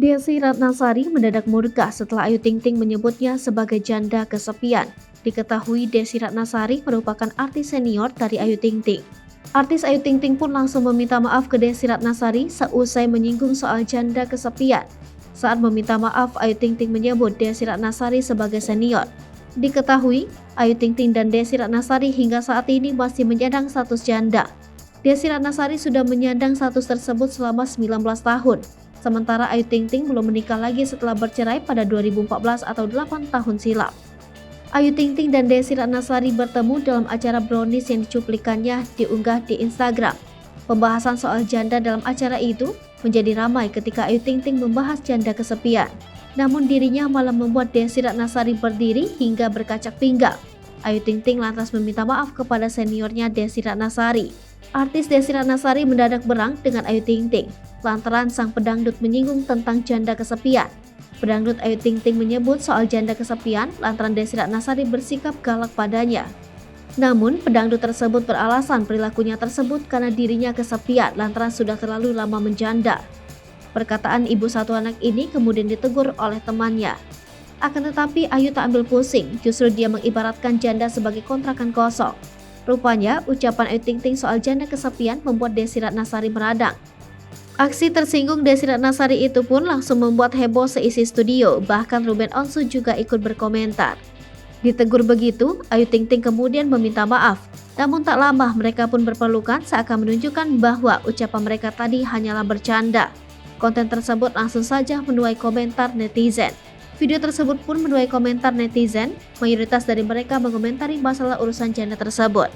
Desi Ratnasari mendadak murka setelah Ayu Ting Ting menyebutnya sebagai janda kesepian. Diketahui Desi Ratnasari merupakan artis senior dari Ayu Ting Ting. Artis Ayu Ting Ting pun langsung meminta maaf ke Desi Ratnasari seusai menyinggung soal janda kesepian. Saat meminta maaf, Ayu Ting Ting menyebut Desi Ratnasari sebagai senior. Diketahui, Ayu Ting Ting dan Desi Ratnasari hingga saat ini masih menyandang status janda. Desi Ratnasari sudah menyandang status tersebut selama 19 tahun. Sementara Ayu Ting Ting belum menikah lagi setelah bercerai pada 2014 atau 8 tahun silam. Ayu Ting Ting dan Desi Ratnasari bertemu dalam acara brownies yang dicuplikannya diunggah di Instagram. Pembahasan soal janda dalam acara itu menjadi ramai ketika Ayu Ting Ting membahas janda kesepian. Namun dirinya malah membuat Desi Ratnasari berdiri hingga berkacak pinggang. Ayu Ting Ting lantas meminta maaf kepada seniornya Desi Ratnasari. Artis Desi Ratnasari mendadak berang dengan Ayu Ting Ting lantaran sang pedangdut menyinggung tentang janda kesepian. Pedangdut Ayu Ting Ting menyebut soal janda kesepian lantaran Desi Ratnasari bersikap galak padanya. Namun, pedangdut tersebut beralasan perilakunya tersebut karena dirinya kesepian lantaran sudah terlalu lama menjanda. Perkataan ibu satu anak ini kemudian ditegur oleh temannya. Akan tetapi Ayu tak ambil pusing, justru dia mengibaratkan janda sebagai kontrakan kosong. Rupanya, ucapan Ayu Ting Ting soal janda kesepian membuat Desi Ratnasari meradang. Aksi tersinggung Desi Ratnasari itu pun langsung membuat heboh seisi studio, bahkan Ruben Onsu juga ikut berkomentar. Ditegur begitu, Ayu Ting Ting kemudian meminta maaf. Namun tak lama mereka pun berpelukan seakan menunjukkan bahwa ucapan mereka tadi hanyalah bercanda. Konten tersebut langsung saja menuai komentar netizen. Video tersebut pun menuai komentar netizen, mayoritas dari mereka mengomentari masalah urusan janda tersebut.